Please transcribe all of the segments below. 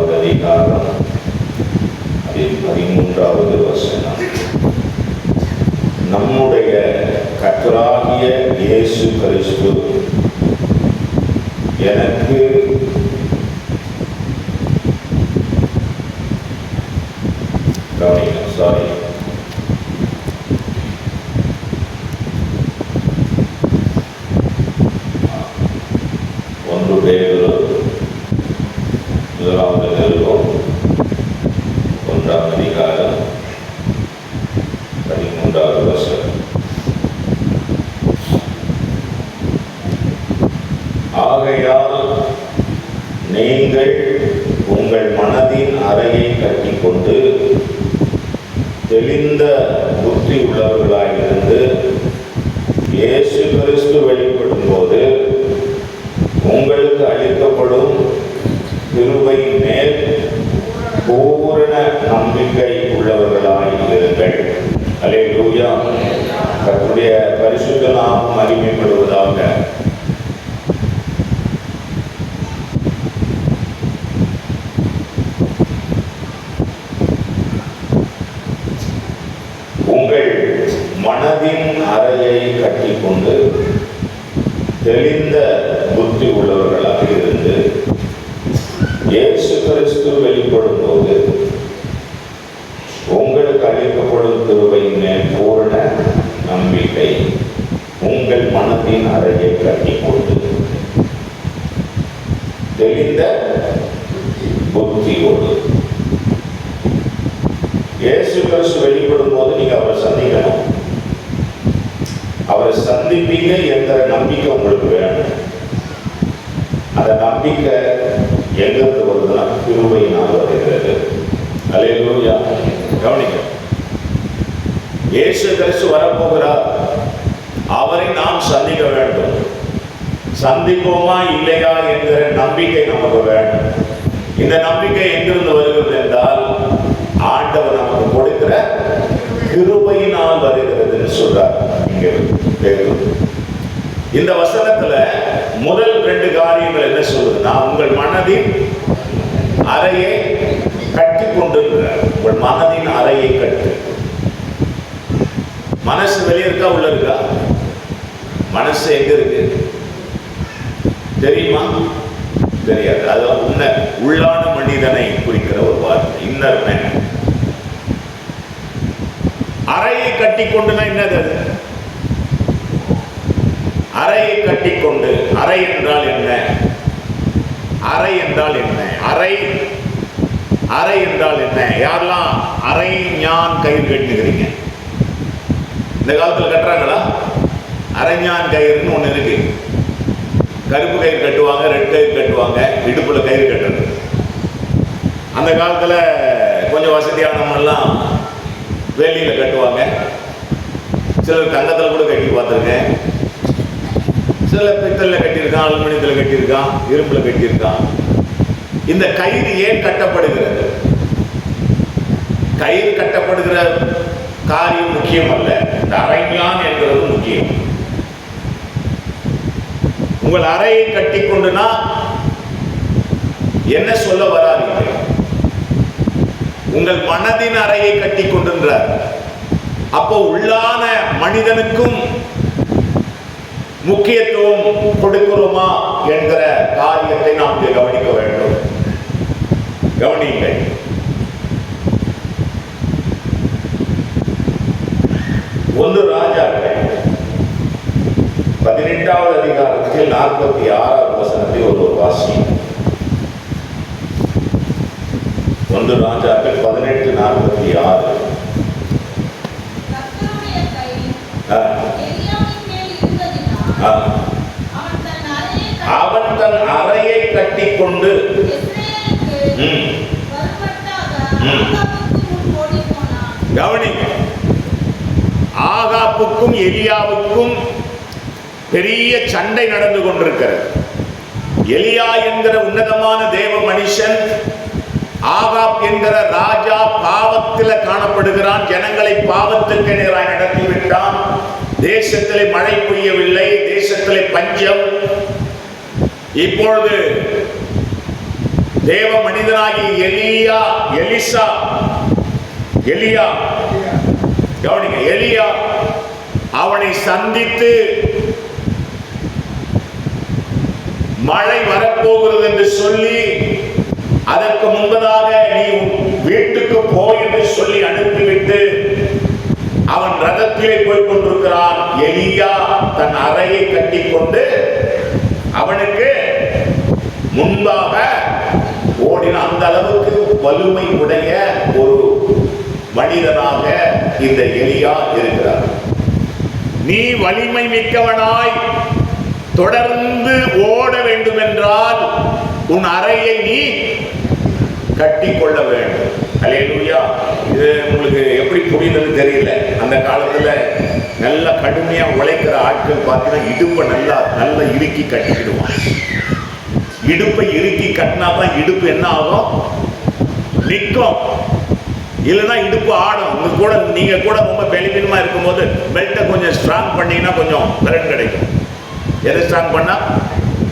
12வது அதிகாரம் அதில் 13வது வசனம். நம்முடைய கர்த்தராகிய இயேசு கிறிஸ்து எனக்கு சாரி 1 பேதுரு 1வது நிருபம் 1ஆம் அதிகாரம் 13வது வசனம். ஆகையால் நீங்கள் உங்கள் மனதின் அறையை கட்டிக்கொண்டு தெளிந்த புத்தி உள்ளவர்களாயிருந்து இயேசு கிறிஸ்து வெளிப்படும் போது உங்களுக்கு அளிக்கப்படும் கிருபையின் மேல் பூரண நம்பிக்கை உள்ளவர்களாய் இருங்கள். அல்லேலூயா. கர்த்தருடைய பரிசுத்த நாமம் மகிமைப்படுவதாக. உங்கள் மனதின் அறையை கட்டிக்கொண்டு தெளிந்த புத்தி உள்ளவர்களாக இருந்து இயேசு கிறிஸ்து வெளிப்படும் போது உங்களுக்கு அளிக்கப்படும் கிருபையின் மேல் பூரண நம்பிக்கை உங்கள் மனதின் அறையை கட்டிக்கொண்டு தெளிந்த புத்தியோடு. இயேசு கிறிஸ்து வெளிப்படும் போது நீங்க அவரை சந்திக்கணும். அவரை சந்திப்பீங்க என்கிற நம்பிக்கை உங்களுக்கு வேணும். அந்த நம்பிக்கை எங்கிருந்து வருதுன்னா கிருபையினால் வருகிறது. அல்லேலூயா. கவனிக்க, இயேசு கிறிஸ்து வரப்போகிறார். அவரை நாம் சந்திக்க வேண்டும். சந்திப்போமா இல்லையா என்கிற நம்பிக்கை நமக்கு வேண்டும். இந்த நம்பிக்கை எங்கிருந்து வருகிறது என்றால் ஆண்டவர் நமக்கு கொடுக்கிற கிருபையினால் வருகிறதுன்னு சொல்றார். இங்க இந்த வசனத்துல முதல் 2 காரியங்கள் என்ன சொல்லுதுன்னா, உங்கள் மனதின் அறையை கட்டி கொண்டு, உங்கள் மனதின் அறையை கட்டு. மனசு வெளியே இருக்கா உள்ள இருக்கா? மனசு எங்க இருக்கு தெரியுமா? தெரியாது. அது உள்ளான மனிதனை குறிக்கிற ஒரு வார்த்தை, இன்னர் மேன். அறையை கட்டி கொண்டுனா என்னது? அறையை கட்டிக்கொண்டு, அறை என்றால் என்ன? அறை என்றால் என்ன? அறை என்றால் என்ன? யாரெல்லாம் அறை ஞான் கயிறு கட்டுகிறீங்க? இந்த காலத்தில் கட்டுறாங்களா? அரைஞான் கயிறுன்னு ஒன்று இருக்கு. கருப்பு கயிறு கட்டுவாங்க, ரெட் கயிறு கட்டுவாங்க, இடுப்புல கயிறு கட்டுறது. அந்த காலத்தில் கொஞ்சம் வசதியானவங்கெல்லாம் வேலியில கட்டுவாங்க. சிலர் தங்கத்தில் கூட கட்டி பார்த்துருக்கேன். சில பித்தளில் கட்டியிருக்கான், அலுமினியத்தில் கட்டியிருக்கான், இரும்புல கட்டியிருக்கான். இந்த கயிறு ஏன் கட்டப்படுகிறது? கயிறு கட்டப்படுகிற காரியம் முக்கியம் அல்ல, இந்த அரைஞான் என்கிறது முக்கியம். உங்கள் அறையை கட்டி கொண்டுனா என்ன சொல்ல வராதீங்க. உங்கள் மனதின் அறையை கட்டி கொண்டுன்றார். அப்போ உள்ளான மனிதனுக்கும் முக்கியத்துவம் கொடுக்கிறோமா என்கிற காரியத்தை நாம் கவனிக்க வேண்டும். கவனியுங்கள். ஒன்று ராஜாக்கள் 18வது அதிகாரத்தில் 46வது வசனத்தை ஒரு வாசி. 1 ராஜாக்கள் 18:46. அவன் தன் அறையை கட்டிக்கொண்டு கவனிக்க, ஆகாப்புக்கும் எலியாவுக்கும் பெரிய சண்டை நடந்து கொண்டிருக்கிறது. எலியா என்கிற உன்னதமான தேவ மனுஷன் ஆகாப் என்கிற ராஜா பாவத்தில் காணப்படுகிறான். ஜனங்களை பாவத்திற்கு நேராக நடத்திவிட்டான். தேசத்திலே மழை பெய்யவில்லை, தேசத்திலே பஞ்சம். இப்பொழுது தேவ மனிதனாகி எலியா கவனிங்க, எலியா அவனை சந்தித்து மழை வரப்போகிறது என்று சொல்லி, அதற்கு முன்பதாக நீ வீட்டுக்கு போய் என்று சொல்லி அனுப்பிவிட்டு அவன் ரதத்திலே போய் கொண்டிருக்கிறான். எலியா தன் அறையை கட்டிக்கொண்டு அவனுக்கு முன்பாக ஓடின. அந்த அளவுக்கு வலிமை உடைய ஒரு மனிதனாக இந்த எலியா இருக்கிறார். நீ வலிமை மிக்கவனாய் தொடர்ந்து ஓட வேண்டும் என்றால் உன் அறையை நீ கட்டிக்கொள்ள வேண்டும். அல்லேலூயா. இது உங்களுக்கு எப்படி புரியுதுன்னு தெரியல. அந்த காலத்துல நல்ல கடுமையா உழைக்கிற ஆட்கள் பார்த்தீங்கன்னா இடுப்பை நல்லா இறுக்கி கட்டிக்கிடுவான். இடுப்பை இறுக்கி கட்டினா தான் இடுப்பு என்ன ஆகும்? நிற்கும். இல்லைன்னா இடுப்பு ஆடும். நீங்க கூட ரொம்ப பெலிபினமா இருக்கும்போது பெல்ட்டை கொஞ்சம் ஸ்ட்ராங் பண்ணீங்கன்னா கொஞ்சம் பலன் கிடைக்கும். எதை ஸ்ட்ராங் பண்ணா?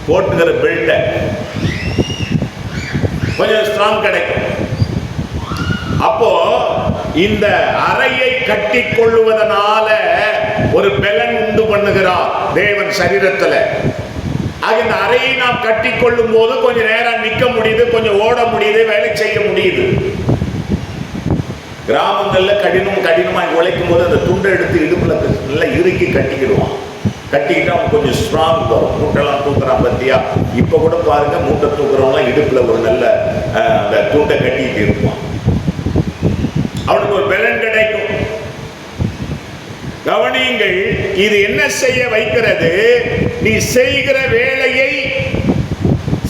போட்டுக்கிற பெல்ட்டை கொஞ்சம் ஸ்ட்ராங் கிடைக்கும். அப்போ இந்த அறையை கட்டி கொள்ளுவதனால ஒரு பலன் உண்டு பண்ணுகிறார் தேவன் சரீரத்துல. இந்த அறையை நாம் கட்டி கொள்ளும் போது கொஞ்சம் நேரம் நிற்க முடியுது, கொஞ்சம் ஓட முடியுது, வேலை செய்ய முடியுது. கிராமங்கள்ல கடினமா உழைக்கும் போது அந்த துண்டை எடுத்து இடுப்புல நல்லா இறுக்கி கட்டிக்கிடுவான். கட்டிக்கிட்டு அவன் கொஞ்சம் ஸ்ட்ராங் வரும். மூட்டைலாம் தூக்குறான் பத்தியா? இப்ப கூட பாருங்க, மூட்டை தூக்குறவங்களாம் இடுப்புல ஒரு நல்ல அந்த துண்டை கட்டிக்கிட்டு இருப்பான். அவனுக்கு ஒரு பலன் கிடைக்கும். கவனியுங்கள், இது என்ன செய்ய வைக்கிறது? நீ செய்கிற வேலையை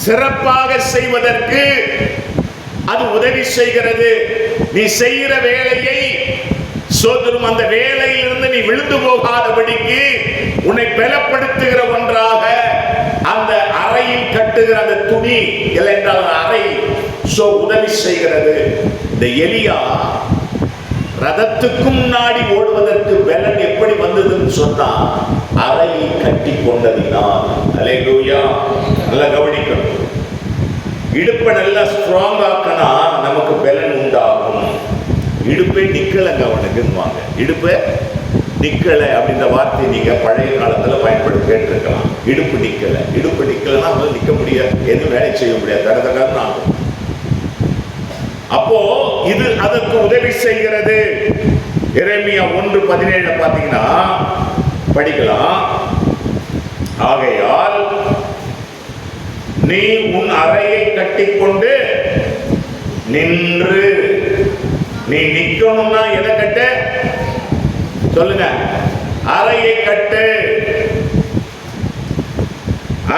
சிறப்பாக செய்வதற்கு அது உதவி செய்கிறது. நீ செய்கிற வேலையை சோதரும் அந்த வேலையிலிருந்து நீ விழுந்து போகாதபடிக்கு உன்னை பலப்படுத்துகிற ஒன்றாக அந்த அறையில் கட்டுகிற அந்த துணி இல்லை என்றால் அறை உதவி செய்கிறது. இந்த எலியா ரதத்துக்கு முன்னாடி ஓடுவதற்கு பலன் எப்படி வந்ததுன்னு சொன்னா அறையை கட்டி கொண்டதினால். அல்லேலூயா. நல்லா கவனிக்கணும். இடுப்பை நல்லா ஸ்ட்ராங் ஆக்கினா நமக்கு பலன் உண்டாகும். இடுப்பை நிக்கலைங்க அவனுக்குவாங்க. இடுப்பை நிக்கலை அப்படின்ற வார்த்தையை நீங்க பழைய காலத்துல பயன்படுத்தி கேட்டிருக்கலாம். இடுப்பு நிக்கலைன்னா அவங்களால நிக்க முடியாது, எதுவும் வேலை செய்ய முடியாது, தடதடன்னு ஆகும். அப்போ இது அதற்கு உதவி செய்கிறது. எரேமியா 1:17 பார்த்தீங்கன்னா படிக்கலாம். ஆகையால் நீ உன் அறையை கட்டிக்கொண்டு நின்று. நீ நிக்கணும்னா எதை கட்டு? சொல்லுங்க. அறையை கட்டு.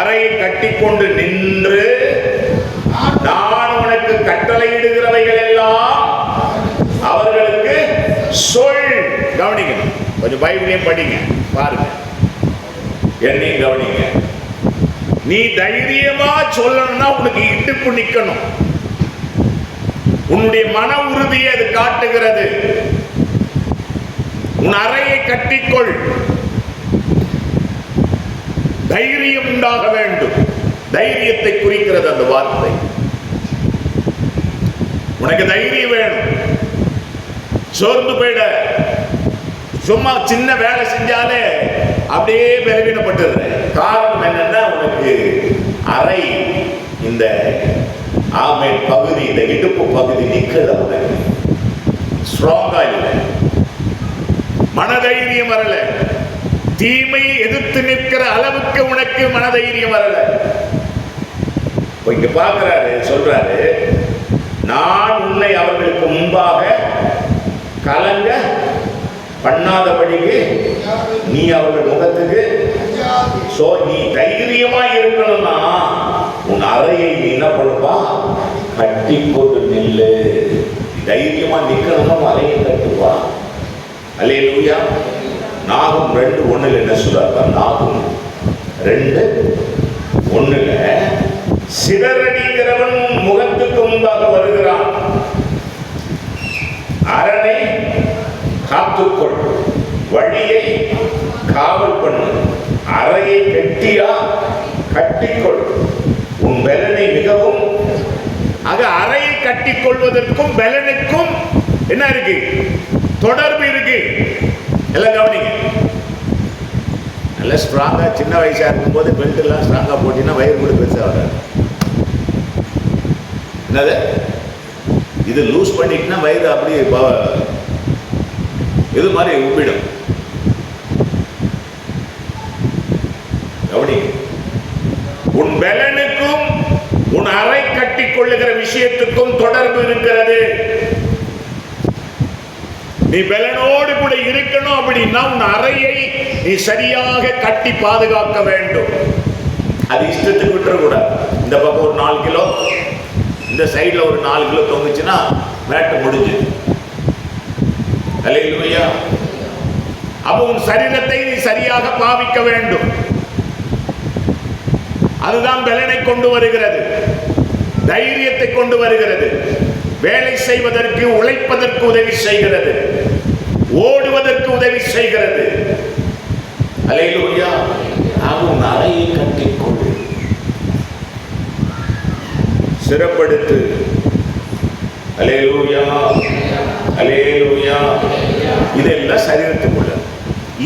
அறையை கட்டிக்கொண்டு நின்று நான் உனக்கு கட்டளையிடுகிறவைகள் எல்லாம் அவர்களுக்கு சொல். கவனிக்கணும். கொஞ்சம் பைபிளையும் படிங்க, பாருங்க, என்னையும் கவனிங்க. நீ தைரியமா சொல்லணும்னா உனக்கு இடுப்பு நிக்கணும். உன்னுடைய மன உறுதியை அது காட்டுகிறது. உன் அறையை கட்டிக்கொள். தைரியம் உண்டாக வேண்டும். தைரியத்தை குறிக்கிறது அந்த வார்த்தை. உனக்கு தைரியம் வேணும். சோர்ந்து போயிட, சும்மா சின்ன வேலை செஞ்சாலே அப்படியே பலவீனப்பட்டுற. காரணம் என்னன்னா உனக்கு அறை இந்த பகுதி, இந்த இடுப்பு பகுதி நிக்கல. உனக்கு ஸ்ட்ராங்கா இல்லை, மனதைரியம் வரல. தீமையை எதிர்த்து நிற்கிற அளவுக்கு உனக்கு மனதைரியம் வரல. இங்க பார்க்கிறாரு, சொல்றாரு, நான் உன்னை அவர்களுக்கு முன்பாக கலங்க பண்ணாதபடிக்கு நீ அவர்கள் முகத்துக்கு நீ தைரியமா இருக்கணும்னா உன் அறையை நீ என்ன பண்ணுப்பா? கட்டி போட்டு நில்லு. தைரியமா நிக்கணும்னா அறையை கட்டுப்பா. அல்லேலூயா. நாகும் 2:1 என்ன சொல்றாரு? நாகும் 2:1 சிதறடிக்கிறவன் முகத்துக்கு முன்பாக வருகிறான். அரணை காத்துக்கொள், வழியை காவல் பண்ணு, அறையை கட்டியா கட்டிக்கொள், உன் பலனை மிகவும் ஆக அறையை கட்டிக் கொள்வதற்கும் பலனுக்கும் என்ன இருக்கு? தொடர்பு இருக்கு. எல்லாம் கவனிங்க. நல்ல ஸ்ட்ராங்கா சின்ன வயசா இருக்கும் போது பெல்ட் எல்லாம் ஸ்ட்ராங்கா போட்டீங்கன்னா வயிறு கூட பெருசா வராது. என்னது இது லூஸ் பண்ணிட்டுனா வயிறு அப்படியே இது மாதிரி உப்பிடும். கவனிங்க. உன் பலனுக்கும் உன் அறை கட்டிக் கொள்ளுகிற விஷயத்துக்கும் தொடர்பு இருக்கிறது. நீ பலனோடு கூட இருக்கணும் அப்படின்னா உன் அறையை நீ சரியாக கட்டி பாதுகாக்க வேண்டும். அது இஷ்டத்துக்கு விட்டுறக்கூடாது. இந்த பக்கம் ஒரு 4 கிலோ, இந்த சைடுல ஒரு 4 கிலோ தொங்குச்சுன்னா வேட்டை முடிஞ்சு. அல்லேலூயா. அப்போ உன் சரீரத்தை நீ சரியாக பாவிக்க வேண்டும். அதுதான் பலனை கொண்டு வருகிறது, தைரியத்தை கொண்டு வருகிறது, வேலை செய்வதற்கு உழைப்பதற்கு உதவி செய்கிறது, ஓடுவதற்கு உதவி செய்கிறது. அல்லேலூயா. உன் அறையை கட்டிக்கொண்டு சிறப்படுத்து. அல்லேலூயா, அல்லேலூயா. இதெல்லாம் சரீரத்துக்குள்ள.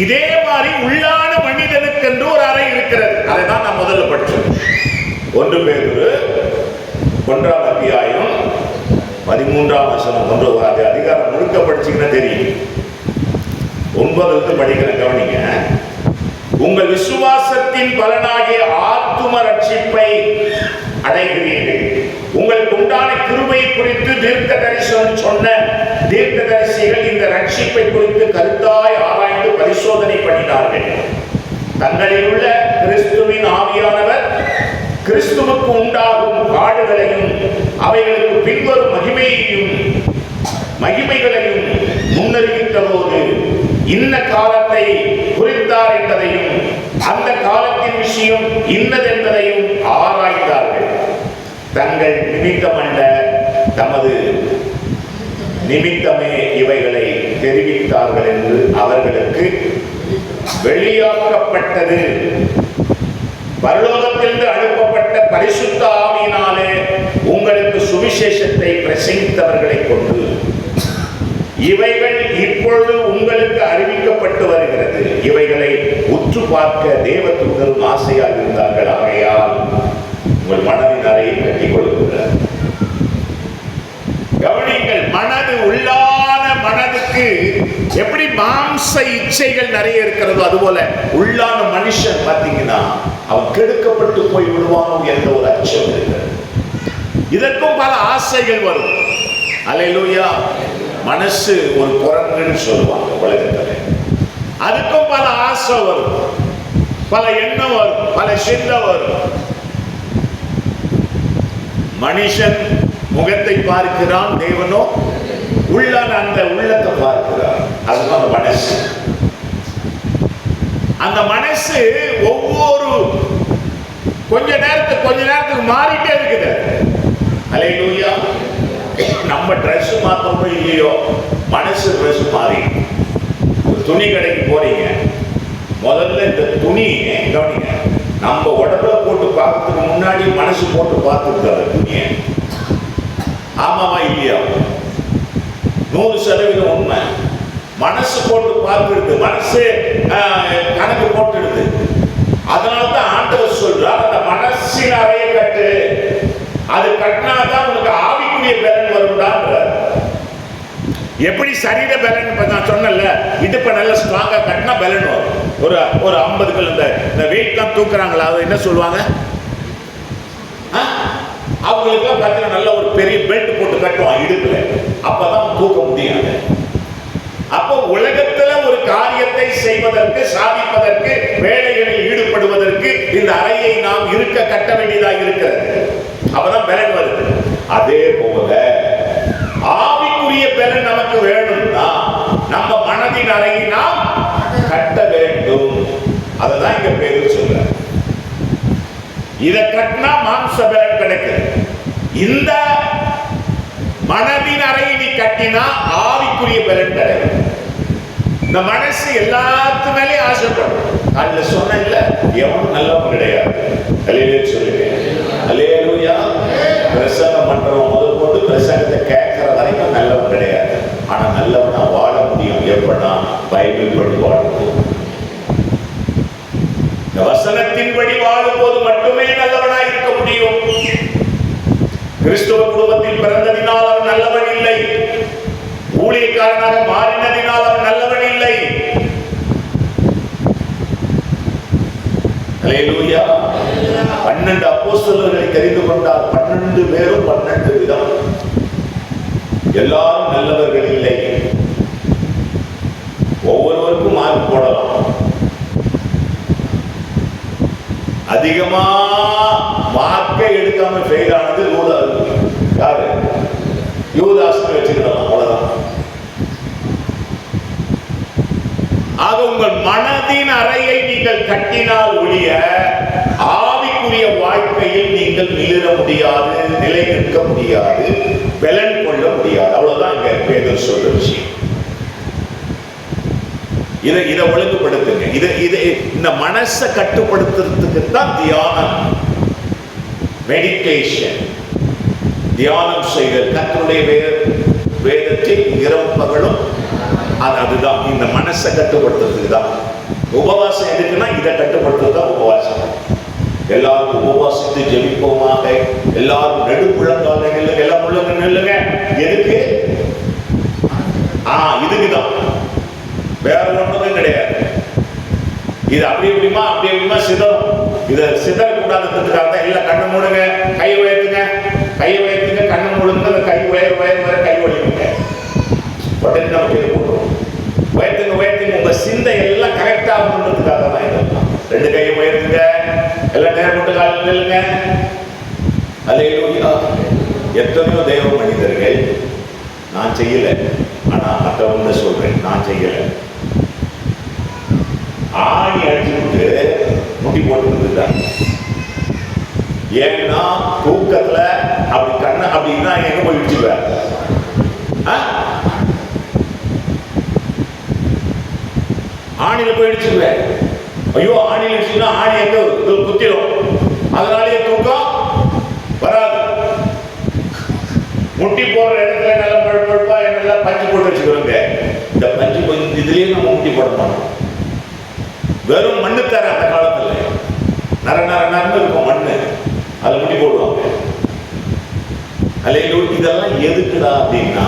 இதே மாதிரி உள்ளான மனிதனுக்கு என்று ஒரு அறை இருக்கிறது. அதை தான் நான் முதல்ல படிச்சோம். 1 பேதுரு 1ஆம் அத்தியாயம் 13ஆம் வசனம். 1 அதிகாரம் முழுக்க படிச்சீங்கன்னா தெரியும். 9 படிக்கிறேன், கவனிங்க. உங்கள் விசுவாசத்தின் பலனாகிய ஆத்தும ரட்சிப்பை அடைகிறீர்கள். உங்களுக்கு உண்டான கிருபை குறித்து தீர்க்க தரிசனம் சொன்ன தீர்க்கதரிசிகள் இந்த ரட்சிப்பை குறித்து கருத்தாய் ஆராய்ந்து பரிசோதனை பண்ணினார்கள். தங்களில் உள்ள கிறிஸ்துவின் ஆவியானவர் கிறிஸ்துவுக்கு உண்டாகும் பாடுகளையும் அவைகளுக்கு பின்வரும் மகிமைகளையும் முன்னறிவித்த போது இன்ன காலத்தை குறித்தார் என்பதையும் அந்த காலத்தின் விஷயம் இன்னதென்பதையும் ஆராய்ந்தார்கள். தங்கள் நிமித்தமல்ல, தமது நிமித்தமே இவைகளை தெரிவித்தார்கள் என்று அவர்களுக்கு வெளியாக்கப்பட்டது. பரலோகத்திலிருந்து அனுப்பப்பட்ட பரிசுத்த ஆவியினாலே உங்களுக்கு சுவிசேஷத்தை பிரசங்கித்தவர்களை கொண்டு இவைகள் இப்பொழுது உங்களுக்கு அறிவிக்கப்பட்டு வருகிறது. இவைகளை உற்று பார்க்க தேவதூதரும் ஆசையாக இருந்தார்கள். ஆகையால் உங்கள் மனதின் அறையை கட்டிக் கொள்கிறார். கவனிங்கள். மனது, உள்ளான மனதுக்கு எப்படி மாம்ச இச்சைகள் நிறைய இருக்கிறதோ அதுபோல உள்ளான மனுஷன் பார்த்தீங்கன்னா அவன் கெடுக்கப்பட்டு போய் விடுவானோ என்ற ஒரு அச்சம் இருக்கிறது. இதற்கும் பல ஆசைகள் வரும். அல்லேலூயா. மனசு ஒரு குரங்குன்னு சொல்லுவாங்க உலகத்துல. அதுக்கும் பல ஆசை வரும், பல எண்ணம் வரும், பல சிந்தை வரும். மனுஷன் முகத்தை பார்க்கிறான், தேவனோ உள்ளான அந்த உள்ளத்தை பார்க்கிறார். அதுதான் அந்த மனசு. அந்த மனசு ஒவ்வொரு கொஞ்ச நேரத்துக்கு மாறிட்டே இருக்குது. அல்லேலூயா. நம்ம ட்ரெஸ் மாத்தமோ இல்லையோ, மனசு ட்ரெஸ் மாறி. ஒரு துணி கடைக்கு போறீங்க, முதல்ல இந்த துணி கவனிங்க, நம்ம உடம்புல போட்டு பார்க்கறதுக்கு முன்னாடி மனசு போட்டு பார்த்துருக்காரு துணியை. ஆமாவா இல்லையா? 100% உண்மை. மனசு போட்டு பார்த்துடுது, மனசு கணக்கு போட்டுடுது. அதனால்தான் ஆண்டவர் சொல்றார், அந்த மனசின் அறையை கட்டு. அது கட்டினாதான் உனக்கு ஆவிக்குரிய பலன் வரும்டான்றார். எப்படி சரீர பலன் நான் சொன்னல, இடுப்பை நல்ல ஸ்ட்ராங்கா கட்டினா பலன் வரும். ஒரு 50 கிலோ இந்த வெயிட்லாம் தூக்குறாங்களா, அது என்ன சொல்லுவாங்க, அவங்களுக்குலாம் பார்த்தீங்கன்னா நல்ல ஒரு பெரிய பெல்ட் போட்டு கட்டுவான் இடுப்புல, அப்பதான் தூக்க முடியாது. அப்போ உலகத்துல ஒரு காரியத்தை செய்வதற்கு, சாதிப்பதற்கு, வேலைகளில் ஈடுபடுவதற்கு இந்த அறையை நாம் இருக்க கட்ட வேண்டியதாக இருக்கிறது. அப்பதான் பலன் வருது. அதே போல ஆவிக்குரிய பலன் நமக்கு வேணும்னா நம்ம மனதின் அறையை நாம் கட்ட வேண்டும். அதுதான் இங்க பேரு சொல்ற. இதை கட்டினா மாம்ச பலன் கிடைக்குது. இந்த மனதின் அறையை நீ கட்டினா ஆவிக்குரிய பலன் கிடைக்கும். இந்த மனசு எல்லாத்து மேலேயும் ஆசைப்படும். அதுல சொன்ன இல்ல, எவனும் நல்லவன் கிடையாது. அல்லேலூயா சொல்லுங்க. அல்லேலூயா. பிரசங்கம் பண்றவன் முதல் கொண்டு பிரசங்கத்தை கேட்கிற வரைக்கும் நல்லவன் கிடையாது. ஆனா நல்லவனா வாழ முடியும் எப்படின்னா பைபிள் படி வாழும்போது, இந்த வசனத்தின்படி வாழும்போது மட்டுமே நல்லவனா இருக்க முடியும். கிறிஸ்துவ குடும்பத்தில் பிறந்ததினால் அவன் நல்லவன் இல்லை. ஊழியக்காரனாக மாறினதினால் அவன் நல்லவன் இல்லை. அல்லேலூயா. 12 அப்போஸ்தலர்களை தெரிந்து கொண்டார். 12 பேரும் 12 விதம். எல்லாரும் நல்லவர்கள் இல்லை. ஒவ்வொருவருக்கும் மார்க் போடலாம். அதிகமா மார்க்கை எடுக்காம ஃபெயில் ஆனது யாரு? யூதாஸ் வச்சுக்கலாம். அவ்வளவுதான். ஆக உங்கள் மனதின் அறையை நீங்கள் கட்டினால் ஒழிய ஆவிக்குரிய வாழ்க்கையில் நீங்கள் மிளிர முடியாது, நிலை நிற்க முடியாது, பலன் கொள்ள முடியாது. அவ்வளவுதான் இங்க பேதுரு சொல்ற விஷயம். இதை ஒழுங்குபடுத்துங்க. இந்த மனசை கட்டுப்படுத்துறதுக்கு தான் தியானம், மெடிடேஷன், தியானம் செய்தல். கர்த்தருடைய வேதத்தை இரவும் பகலும், அதுதான் இந்த மனசை கட்டுப்படுத்துறதுக்கு தான். உபவாசம் எதுக்குன்னா இதை கட்டுப்படுத்துறது தான் உபவாசம். எல்லாரும் உபவாசித்து ஜெபிப்போமாக. எல்லாரும் நெடுமுழங்கால நில்லுங்க. எல்லாம் முழுங்க நில்லுங்க. எதுக்கு? இதுக்குதான், வேற ஒண்ணுமே கிடையாது. இது அப்படி எப்படிமா சிதறும். இதை சிதறக்கூடாதுன்றதுக்காக தான். எல்லாம் கண்ணை மூடுங்க, கை உயர்த்துங்க, கண்ணை மூடுங்க. அந்த கை உயர கை ஒழிக்குங்க. உடனே நம்ம கீழே போட்டுருவோம். உயர்த்துங்க. உங்க சிந்தை எல்லாம் கரெக்ட் ஆகணுன்றதுக்காக தான் இதெல்லாம். 2 கையும் உயர்த்துங்க. எல்லாம் நேரம் கொண்டு காலில் நில்லுங்க. அல்லேலூயா. எத்தனையோ தெய்வ மனிதர்கள் நான் செய்யல, ஆனா மற்றவங்க சொல்றேன் நான் செய்யல. ஆணி அடிச்சுட்டு முட்டி போட்டுருந்தாங்க. ஏன்னா தூக்கத்துல அப்படி கண்ண அப்படின்னா எங்க போய் இடிச்சுவேன். ஆணில போய் இடிச்சுக்குவேன். ஐயோ ஆணில இடிச்சுன்னா ஆணி எங்க குத்திடும். அதனாலேயே தூக்கம் வராது. முட்டி போற இடத்துல நல்லா பழுப்பா என்னெல்லாம் பஞ்சு போட்டு வச்சுக்கிறோங்க. இந்த பஞ்சு கொஞ்சம் இதுலயே நம்ம முட்டி போட மாட்டோம். வெறும் மண்ணு தர அந்த காலத்துல நரன்னு இருக்கும் மண்ணு, அதை முட்டி போடுவாங்க. இதெல்லாம் எதுக்குடா அப்படின்னா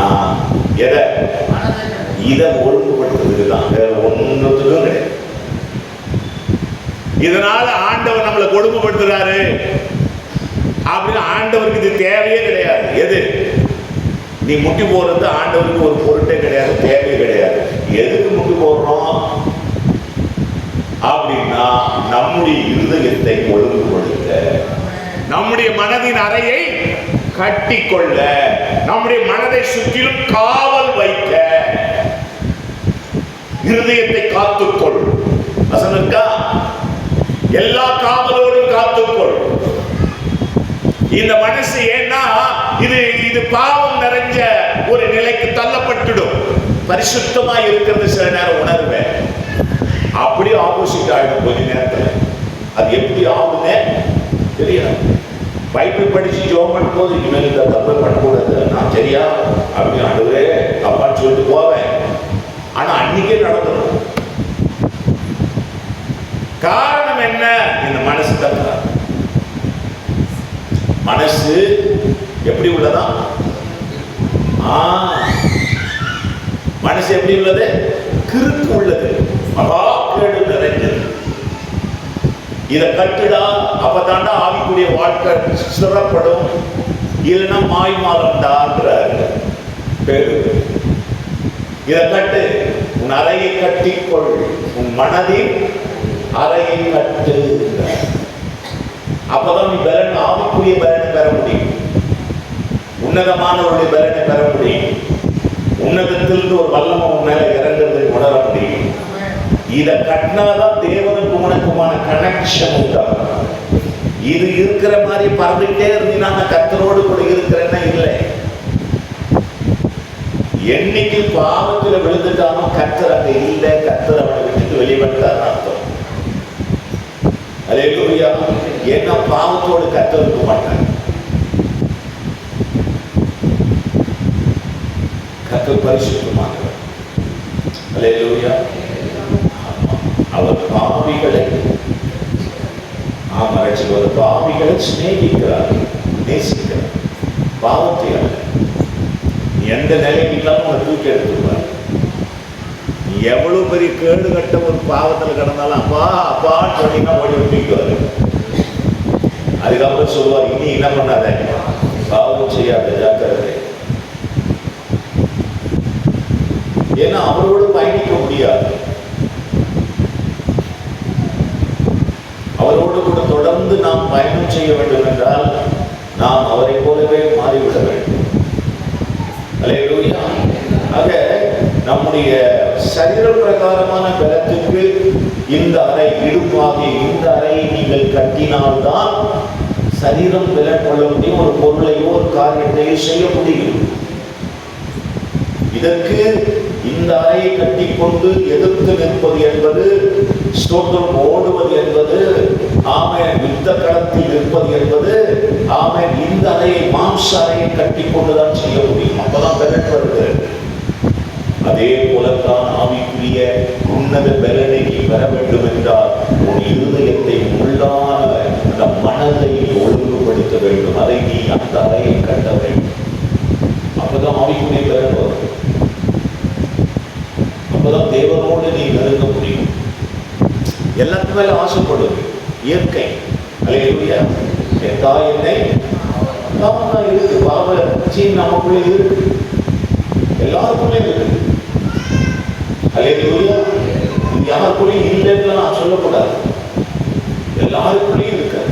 இதை ஒழுங்குபடுத்துறதுக்கு தான், வேற ஒன்னுத்துக்கும் கிடையாது. இதனால ஆண்டவர் நம்மளை கொடுமைப்படுத்துறாரு அப்படின்னு ஆண்டவருக்கு இது தேவையே கிடையாது. எது நீ முட்டி போடுறது ஆண்டவருக்கு ஒரு பொருட்டே கிடையாது, தேவையே கிடையாது. எதுக்கு முட்டி போடுறோம் அப்படின்னா நம்முடைய இருதயத்தை ஒழுங்குபடுத்த, நம்முடைய மனதின் அறையை கட்டிக்கொள்ள, நம்முடைய மனதை சுற்றிலும் காவல் வைக்க, இருதயத்தை காத்துக்கொள். வசனம்க்கா எல்லா காவலோடும் காத்துக்கொள். இந்த மனசு ஏன்னா இது பாவம் நிறைஞ்ச ஒரு நிலைக்கு தள்ளப்பட்டுடும். பரிசுத்தமா இருக்கிறது சில நேரம் உணர்வேன், அப்படியே ஆப்போசிட் ஆயிடும் கொஞ்ச நேரத்துல. அது எப்படி ஆகுதுன்னு தெரியல. பைபிள் படிச்சு ஜோம் பண்ணும் போது இனிமேல் இந்த தப்பை பண்ணக்கூடாது, நான் சரியா அப்படின்னு ஆண்டவரே அப்பான்னு சொல்லிட்டு போவேன். ஆனா அன்னைக்கே நடக்கணும். காரணம் என்ன? இந்த மனசு தான். மனசு எப்படி உள்ளதா? மனசு எப்படி உள்ளது? கிறுக்கு உள்ளது, மகாக்கேடு நிறைஞ்சது. இதை கட்டுடா, அப்பதாண்டா ஆவிக்குரிய வாழ்க்கை சிறப்படும். இல்லைன்னா மாய்மாலம்டான்றாரு பேரு. இதை கட்டு, உன் அறையை கட்டிக்கொள், உன் மனதின் அறையை கட்டு. அப்பதான் நீ பலன், ஆவிக்குரிய பலனை பெற முடியும், உன்னதமானவருடைய பலனை பெற முடியும், உன்னதத்திலிருந்து ஒரு வல்லமை உன் மேல இறங்குறதை உணர முடியும். இதை கட்டினாதான் தேவனுக்கு உனக்குமான கனெக்ஷன் உண்டாகும். இது இருக்கிற மாதிரி பறந்துட்டே இருந்தீங்கன்னா கர்த்தரோடு கூட இருக்கிறேன்னா இல்லை. என்னைக்கு பாவத்துல விழுந்துட்டானோ கர்த்தர் அங்க இல்லை, கர்த்தர் அவனை விட்டுட்டு வெளிவந்தார் அர்த்தம். அல்லேலூயா. ஏன்னா பாவத்தோடு கர்த்தர் இருக்க மாட்டாங்க. கர்த்தர் பரிசுத்தமானவர். அல்லேலூயா. அவர் பாவிகளை பாவிகளை சிநேகிக்கிறார், நேசிக்கிறார். பாவத்தை அல்ல, எந்த நிலையில் இல்லாம அவரை தூக்கி எடுத்துருவார். எவ்வளவு பெரிய கேடு கட்ட ஒரு பாவத்தில் கிடந்தாலும் அப்பா அப்பான்னு சொன்னீங்கன்னா ஓடி தூக்கிக்குவாரு. அதுக்கப்புறம் சொல்லுவார், இனி என்ன பண்ணாத, பாவம் செய்யாத, ஜாக்கிரதை. ஏன்னா அவரோடு பயணிக்க முடியாது. அவரோடு கூட தொடர்ந்து நாம் பயணம் செய்ய வேண்டும் என்றால் நாம் அவரை போலவே மாறிவிட வேண்டும். அல்லேலூயா. ஆக நம்முடைய சரீர பிரகாரமான பலத்துக்கு இந்த அறை இடுப்பாகி இந்த அறையை நீங்கள் கட்டினால்தான் சரீரம் பலன் கொள்ள முடியும், ஒரு பொருளையோ ஒரு காரியத்தையோ செய்ய முடியும். இதற்கு இந்த அறையை கட்டிக்கொண்டு எதிர்த்து நிற்பது என்பது, ஸ்தோத்திரம் ஓடுவது என்பது, ஆமென், யுத்த களத்தில் நிற்பது என்பது, ஆமென், இந்த அறையை மாம்ச அறையை கட்டிக்கொண்டுதான் செய்ய முடியும். அப்பதான் பலன் வருகிறது. அதே போலத்தான் ஆவிக்குரிய உன்னத பலனை பெற வேண்டும் என்றால் உன் இருதயத்தை, உள்ளான அந்த மனதை ஒழுங்குபடுத்த வேண்டும். அதை நீ அந்த அறையை கட்ட வேண்டும். அப்பதான் ஆவிக்குரிய பலன் வரும். அப்பதான் தேவனோடு நீ நெருங்க முடியும். எல்லாத்து மேல ஆசைப்படுவது இயற்கை. அல்லேலூயா. என் தாய் என்னை தான் இருக்கு, பாவச்சி நமக்குள்ளே இருக்கு, எல்லாருக்குள்ளே இருக்கு. அல்லேலூயா. யாருக்குள்ளேயும் இல்லைன்னு நான் சொல்லக்கூடாது, எல்லாருக்குள்ளேயும் இருக்கு.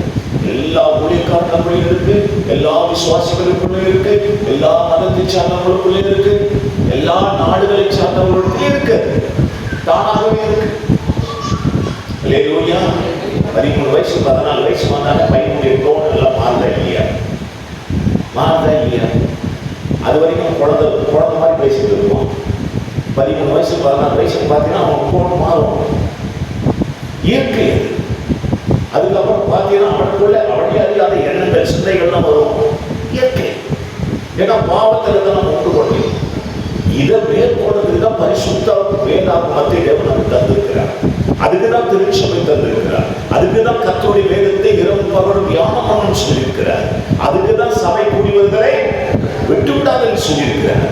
எல்லா ஊழியக்காரர்களுக்குள்ளேயும் இருக்கு, எல்லா விசுவாசிகளுக்குள்ளே இருக்கு, எல்லா மதத்தை சார்ந்தவர்களுக்குள்ளே இருக்கு, எல்லா நாடுகளை சார்ந்தவர்களுக்குள்ளே இருக்கு, தானாகவே இருக்கு. அல்லேலூயா. 13 வயசு 14 வயசு வந்தாங்க, பையனுடைய தோணு எல்லாம் மாறுதா இல்லையா? மாறுதா இல்லையா? அது வரைக்கும் குழந்தை மாதிரி பேசிட்டு இருப்போம். 13 வயசு 14 வயசு பார்த்தீங்கன்னா அவன் தோணு மாறும், இயற்கை. அதுக்கப்புறம் பார்த்தீங்கன்னா அவனுக்குள்ள அவனே அறியாத எண்ணங்கள், சிந்தைகள்லாம் வரும், இயற்கை. ஏன்னா பாவத்தில் தான் நம்ம ஒன்று கொண்டோம். இதை மேற்கொண்டதுக்கு தான் பரிசுத்த வேதாகம் மத்திய தேவன் நமக்கு தந்திருக்கிறார். அதுக்குதான் திருச்சபை தந்திருக்கிறார். அதுக்குதான் கர்த்தருடைய வேதத்தை இரவு பகலும் தியானம் பண்ணணும்னு சொல்லியிருக்கிறார். அதுக்குதான் சபை கூடியவர்களை விட்டுவிடாதுன்னு சொல்லியிருக்கிறார்.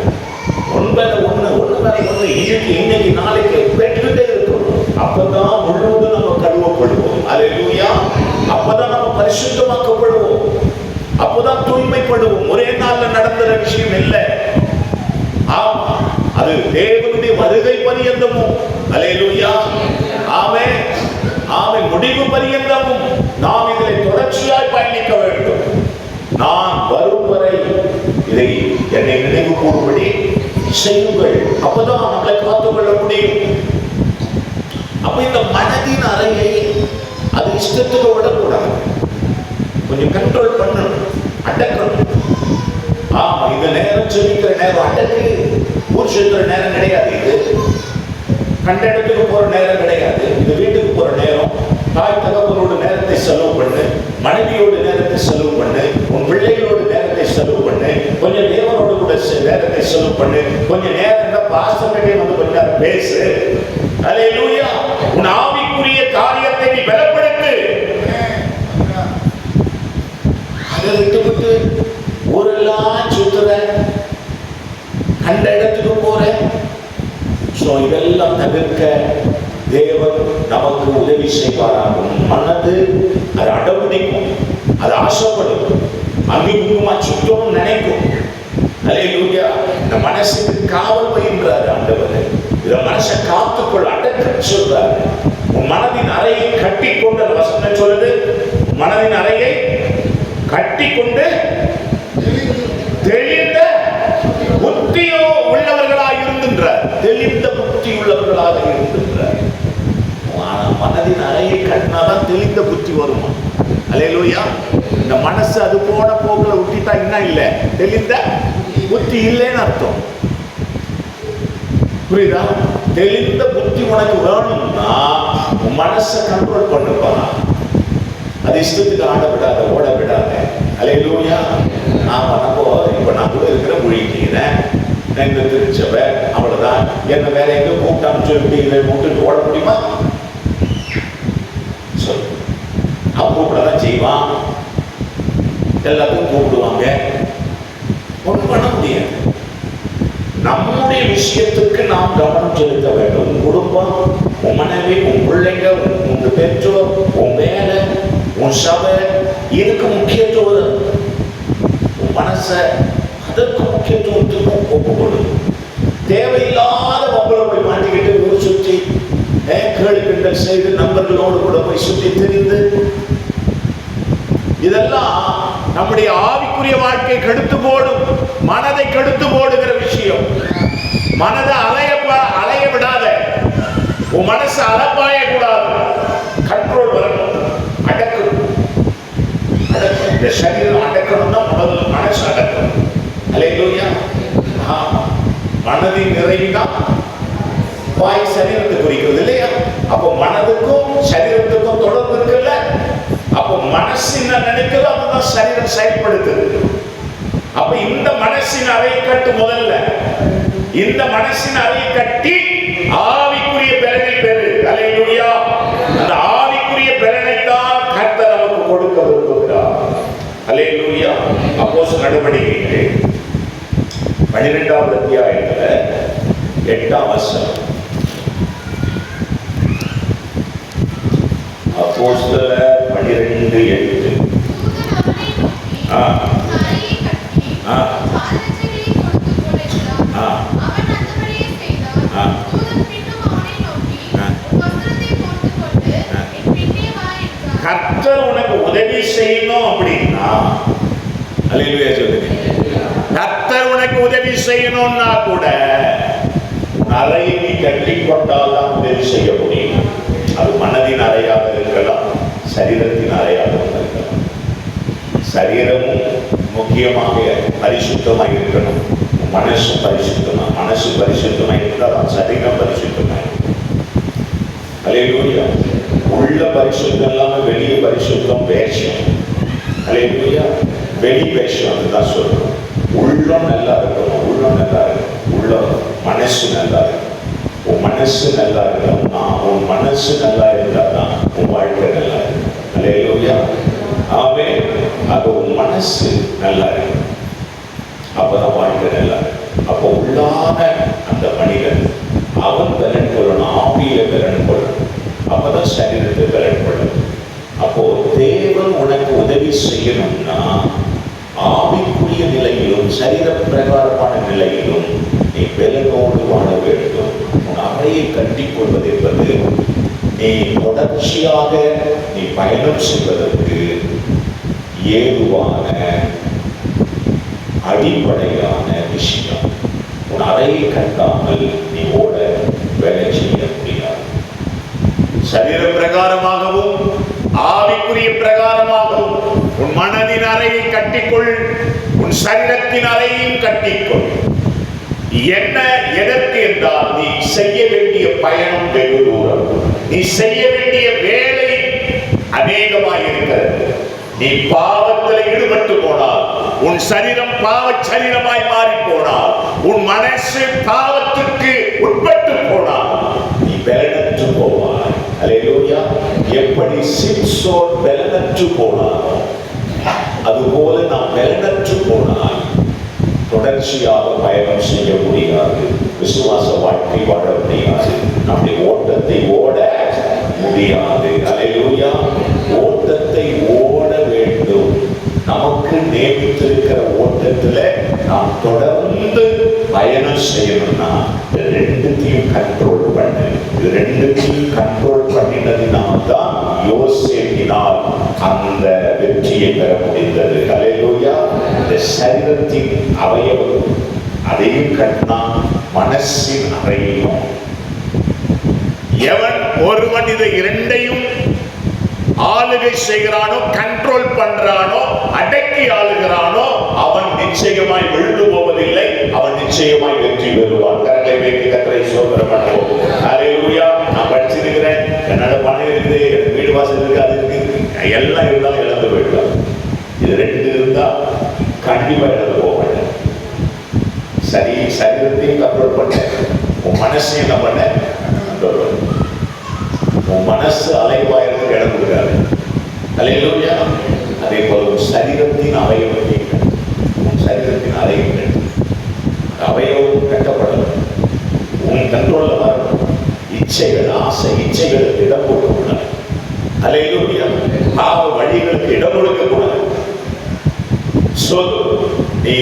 ஒன்று இன்னைக்கு நாளைக்கு பெற்றுட்டே இருக்கணும். அப்பதான் முழுவதும் நம்ம கழுவப்படுவோம். அல்லேலூயா. அப்பதான் நம்ம பரிசுத்தமாக்கப்படுவோம், அப்பதான் தூய்மைப்படுவோம். ஒரே நாள்ல நடந்த விஷயம் இல்லை. ஆமா, அது தேவனுடைய வருகை பரியந்தமும், அல்லேலூயா, ஆமென், ஆமென், முடிவு பரியந்தமும் நாம் இதில் தொடர்ச்சியாய் பயணிக்க வேண்டும். நான் வரும் வரை இதை என்னை நினைவு கூறும்படி செய்யுங்கள். அப்பதான் நம்மளை காத்துக்கொள்ள முடியும். அப்ப இந்த மனதின் அறையை அது இஷ்டத்துக்கு விடக்கூடாது, கொஞ்சம் கண்ட்ரோல் பண்ணணும், அடக்கணும். ஆமா, இந்த நேரம் சொல்லிக்கிற நேரம் அடக்கு, ஊர் சொல்லிக்கிற நேரம் கிடையாது. இது கண்ட இடத்துக்கு போற நேரம் கிடையாது. இது வீட்டுக்கு போற நேரம். தாய் தகவலோட நேரத்தை செலவு பண்ணு, மனைவியோட நேரத்தை செலவு பண்ணு, உன் பிள்ளைகளோட நேரத்தை செலவு பண்ணு, கொஞ்சம் தேவனோட கூட நேரத்தை செலவு பண்ணு, கொஞ்சம் நேரம் பாஸ்டர்கிட்டே வந்து கொஞ்ச நேரம் பேசு. அல்லேலூயா. உன் ஆவிக்குரிய காரியத்தை நீ பலப்படுத்து. அதை விட்டு ஊரெல்லாம் சுத்துற, கண்ட இடத்துக்கு போற. இதெல்லாம் தவிர்க்க தேவன் நமக்கு உதவி செய்வாராக. மனது அது அடம்பிடிக்கும், அது ஆசைப்படும், அங்கிங்குமா சுத்தம் நினைக்கும். அல்லேலூயா. இந்த மனசுக்கு காவல் பயின்றாரு ஆண்டவர். இத மனசை காத்துக்கொள்ள அடக்க சொல்றாரு. உன் மனதின் அறையை கட்டி கொண்டு, வசனம் சொல்லுது, மனதின் அறையை கட்டி கொண்டு தெளிந்த புத்தியோ உள்ளவர்களாக இருக்கின்றார். தெளிந்த புத்தி உள்ளவர்களாக இருக்கின்றார். மனதின் அறையை கட்டினாதான் தெளிந்த புத்தி வருமா? அல்லேலூயா. இந்த மனசு அது போன போக்குல விட்டுட்டா என்ன இல்லை, தெளிந்த புத்தி இல்லைன்னு அர்த்தம். புரியுதா? தெளிந்த புத்தி உனக்கு வேணும்னா உன் மனசை கண்ட்ரோல் பண்ணுப்பா. அது இஷ்டத்துக்கு ஆட விடாத, ஓட விடாத. அல்லேலூயா. நாம நம்ம இப்ப நான் கூட இருக்கிற மொழிக்கிறேன், இந்த திருச்சபை அவ்வளவுதான், என்ன வேற எங்க கூப்பிட்டான்னு சொல்லிட்டு இதை விட்டுட்டு ஓட முடியுமா? சொல்லு. அவன் கூப்பிடதான் செய்வான், எல்லாத்தையும் கூப்பிடுவாங்க, ஒன்றும் பண்ண முடியாது. நம்முடைய விஷயத்துக்கு நாம் கவனம் செலுத்த வேண்டும். உன் குடும்பம், உன் மனைவி, உன் பிள்ளைங்க, உன் பெற்றோர், உன் வேலை, உன் சபை, இதுக்கு முக்கியத்துவம். உன் மனசை அதற்கு முக்கியத்துவத்துக்கும் ஒப்புக்கொடு. தேவையில்லாத வம்பளை போய் மாட்டிக்கிட்டு ஒரு சுற்றி கேள்வி கிண்டல் செய்து நண்பர்களோடு கூட போய் சுற்றி திரிந்து, இதெல்லாம் நம்முடைய ஆவிக்குரிய வாழ்க்கை கெடுத்து போடும், மனதை கெடுத்து போடுகிற விஷயம். மனதை அலைய விடாத, உன் மனசு அலப்பாய கூடாது, கண்ட்ரோல் வரணும், அடக்கணும். இந்த சரீரம் அடக்கணும்னா முதல்ல மனசு அடக்கணும். அல்லேலூயா. மனதின் நிறைவுதான் வாய் சரீரத்தை குறிக்கிறது இல்லையா? அப்போ மனதுக்கும் சரீரத்துக்கும் தொடர்பு இருக்குல்ல. அப்போ மனசின் நினைக்கிறது அதுதான் சரீரம் செயல்படுத்துது. அப்ப இந்த மனசின் அறையை கட்டு, முதல்ல இந்த மனசின் அறையை கட்டி ஆவிக்குரிய பலனை பெறு. அல்லேலூயா. அந்த ஆவிக்குரிய பலனை தான் கர்த்தர் நமக்கு கொடுக்க விரும்புகிறார். அல்லேலூயா. அப்போஸ்தலர் நடவடிக்கைகள் 12வது அத்தியாயத்துல 8ஆம் வசனம். அப்போஸ்தலர் 12:8. கர்த்தர் உனக்கு உதவி செய்யணும் அப்படின்னா, அல்லேலூயா சொல்லுங்க, கர்த்தர் உனக்கு உதவி செய்யணும்னா கூட அறையை நீ கட்டிக்கொண்டால் தான் உதவி செய்ய முடியும். அது மனதின் அறையாக இருக்கலாம், சரீரத்தின் அறையாக இருக்கலாம். சரீரமும் முக்கியமாக பரிசுத்தமாக இருக்கணும், மனசு பரிசுத்தமாக, மனசு பரிசுத்தமாக இருந்தால் சரீரம் பரிசுத்தமாக. அல்லேலூயா. உள்ள பரிசுத்தம் இல்லாம வெளியே பரிசுத்தம் வேஷம். அல்லேலூயா. வெளி வேஷம் அதுதான் சொல்றோம். உள்ளம் நல்லா இருக்கணும், உள்ளம் நல்லா இருக்கும், உள்ள மனசு நல்லா இருக்கும். உன் மனசு நல்லா இருக்கணும்னா, உன் மனசு நல்லா இருந்தாதான் உன் வாழ்க்கை நல்லா இருக்கும். அல்லேலூயா. ஆமென். அப்போ உன் மனசு நல்லா இருக்கும், அப்பதான் வாழ்க்கை நல்லா இருக்கும். அப்போ உள்ளான அந்த மனிதன் அவன் பலன் கொள்ளணும், ஆவியில பலன் கொள்ளணும், அப்பதான் சரீரத்தை பலன் கொள்ளணும். அப்போ தேவன் உனக்கு உதவி செய்யணும்னா ஆவிக்குரிய நிலையிலும் சரீர பிரகாரமான நிலையிலும் நீ பலனோடு வாழ வேண்டும். உன் அறையை கட்டிக் கொள்வது என்பது நீ தொடர்ச்சியாக நீ பயணம் செய்வதற்கு ஏதுவான அடிப்படையான விஷயம். உன் அறையை கட்டாமல் நீ ஓட வேலை செய்ய முடியாது. சரீர பிரகாரமாகவும் ஆவிக்குரிய பிரகாரமாகவும் உன் மனதின் அறையை கட்டிக்கொள், உன் சரீரத்தின் அறையையும் கட்டிக்கொள். என்ன எதற்கு என்றால், நீ செய்ய வேண்டிய பயணம் வெகு தூரம், நீ செய்ய வேண்டிய வேலை அநேகமாக இருக்கிறது. நீ பாவத்தில் ஈடுபட்டு போனால், உன் சரீரம் பாவ சரீரமாய் மாறி போனால், உன் மனசு பாவத்துக்கு உட்பட்டு போனால் நீ பலனற்று போவாய். அல்லேலூயா. எப்படி சிம்சோன் பலனற்று போனானோ அதுபோல நாம் பலனற்று போனால் தொடர்ச்சியாக பயணம் செய்ய முடியாது, விசுவாச வாழ்க்கை வாழ முடியாது, நம்முடைய ஓட்டத்தை ஓட முடியாது. அல்லேலூயா. ஓட்டத்தை ஓட வேண்டும். நமக்கு நியமித்திருக்கிற ஓட்டத்துல நாம் தொடர்ந்து பயணம் செய்யணும்னா ரெண்டுத்தையும் கண்ட்ரோல் பண்ணு. இது ரெண்டுத்தையும் கண்ட்ரோல் பண்ணினதினால்தான் யோசேப்பினால் அந்த வெற்றியை பெற முடிந்தது. அல்லேலூயா. இந்த சரீரத்தின் அவயவம் அதையும் கட்டினா மனசின் அறையும். எவன் ஒருவன் இதை இரண்டையும் ஆளுகை செய்கிறானோ, கண்ட்ரோல் பண்றானோ, அடக்கி ஆளுகிறானோ, அவன் நிச்சயமாய் விழுந்து போவதில்லை, அவன் நிச்சயமாய் வெற்றி பெறுவான். கரங்களை வைத்து கர்த்தரை ஸ்தோத்திரம் பண்ணுவோம். அல்லேலூயா. நான் படிச்சிருக்கிறேன், என்னோட பணம் இருந்து, எனக்கு வீடு வாசல் இருக்கு, அது இருக்கு, எல்லாம் இருந்தாலும் இழந்து போயிடலாம். இது ரெண்டு இருந்தா கண்டிப்பா இழந்து போக மாட்டேன். சரீரத்தையும் கண்ட்ரோல் பண்ண, உன் மனசையும் என்ன பண்ண கண்ட்ரோல் பண்ண. உன் மனசு அலைவாயிரத்துக்கு இடம் கொடுக்காது. அல்லேலூயா. அதே போல உன் சரீரத்தின் அவயவத்தையும் உன் சரீரத்தின் அலைவுகள் அவயவம் கட்டப்படணும். உன் கண்ட்ரோல்ல வரணும். இச்சைகள், ஆசை இச்சைகளுக்கு இடம் கொடுக்க கூடாது. அல்லேலூயா. பாவ வழிகளுக்கு இடம் கொடுக்க கூடாது. நீ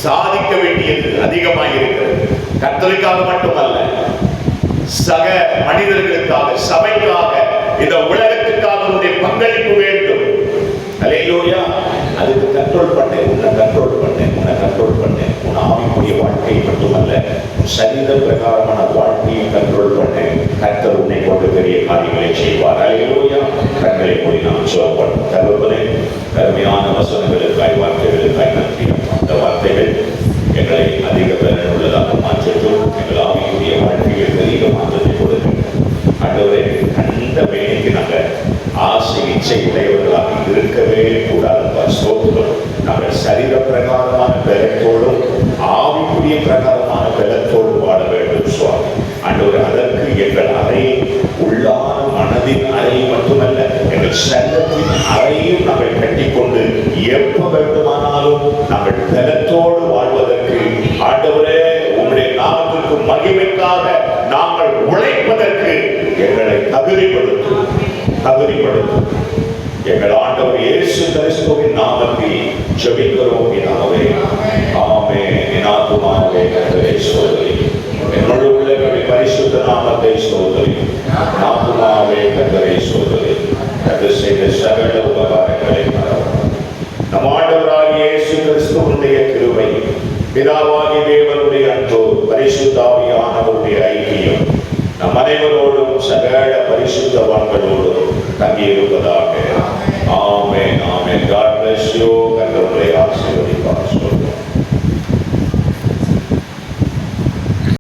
சாதிக்க வேண்டியது அதிகமாக இருக்கிறது. கர்த்தருக்காக மட்டுமல்ல, சக மனிதர்களுக்காக, சபைக்காக, இந்த உலகத்துக்காக உன்னுடைய பங்களிப்பு வேண்டும். அல்லேலூயா. அதுக்கு கண்ட்ரோல் பண்ணு, உன்னை கண்ட்ரோல் பண்ணு, உன்னை கண்ட்ரோல் பண்ணு. உன் ஆவிக்குரிய வாழ்க்கையை மட்டுமல்ல, உன் சரீர பிரகாரமான வாழ்க்கையை கண்ட்ரோல் பண்ணு. கர்த்தர் உன்னை கொண்டு பெரிய காரியங்களை செய்வார். அல்லேலூயா. கண்களை மூடி நாம் ஜெபம் தகப்பனே, கருமையான வசனங்களுக்காய், வார்த்தைகளுக்காய் நன்றி. அந்த வார்த்தைகள் எங்களை அதிக பயனுள்ளதாக மாற்றட்டும். எங்கள் ஆவிக்குரிய வாழ்க்கையில் பெரிய மாற்றத்தை கொடுக்கும். ஆண்டவரே, அந்த வேலைக்கு நாங்கள் ஆசை இச்சை உடையவர்களாக இருக்கவே கூடாது. ஸ்தோத்திரம். நாங்கள் சரீர பிரகாரமான பலத்தோடும் ஆவிக்குரிய பிரகாரமான பலத்தோடும் வாழ வேண்டும் சுவாமி. ஆண்டவரே, அதற்கு எங்கள் அறை, உள்ளான மனதின் அறை மட்டுமல்ல, எங்கள் சரீரத்தின் அறையும் நாங்கள் கட்டிக்கொண்டு எப்ப வேண்டுமானாலும் நாங்கள் பலத்தோடு வாழ்வதற்கு, ஆண்டவரே, உங்களுடைய நாமத்திற்கு மகிமைக்காக நாங்கள் உழைப்பதற்கு எங்களை தகுதிப்படுத்தும். எங்கள் ஆண்டவர் இயேசு கிறிஸ்துவின் நாமத்தில் ஜெபிக்கிறோம் பிதாவே. ஆமென். என் ஆத்துமாவே கர்த்தரை ஸ்தோத்திரி. என்னுடைய உள்ளங்களின் பரிசுத்த நாமத்தை ஸ்தோத்திரி. ஆத்துமாவே கர்த்தரை ஸ்தோத்திரி. கர்த்தர் செய்த சகல உபகாரங்களை மறவாதே. நம் ஆண்டவராகிய இயேசு கிறிஸ்துவினுடைய கிருபை, பிதாவாகிய தேவனுடைய அன்பு, பரிசுத்த ஆவியானவருடைய ஐக்கியம் நம் அனைவரோடும் சகல பரிசுத்தவான்களோடும் தங்கியிருப்பதாக. ஆமென். ஆமென். God bless you.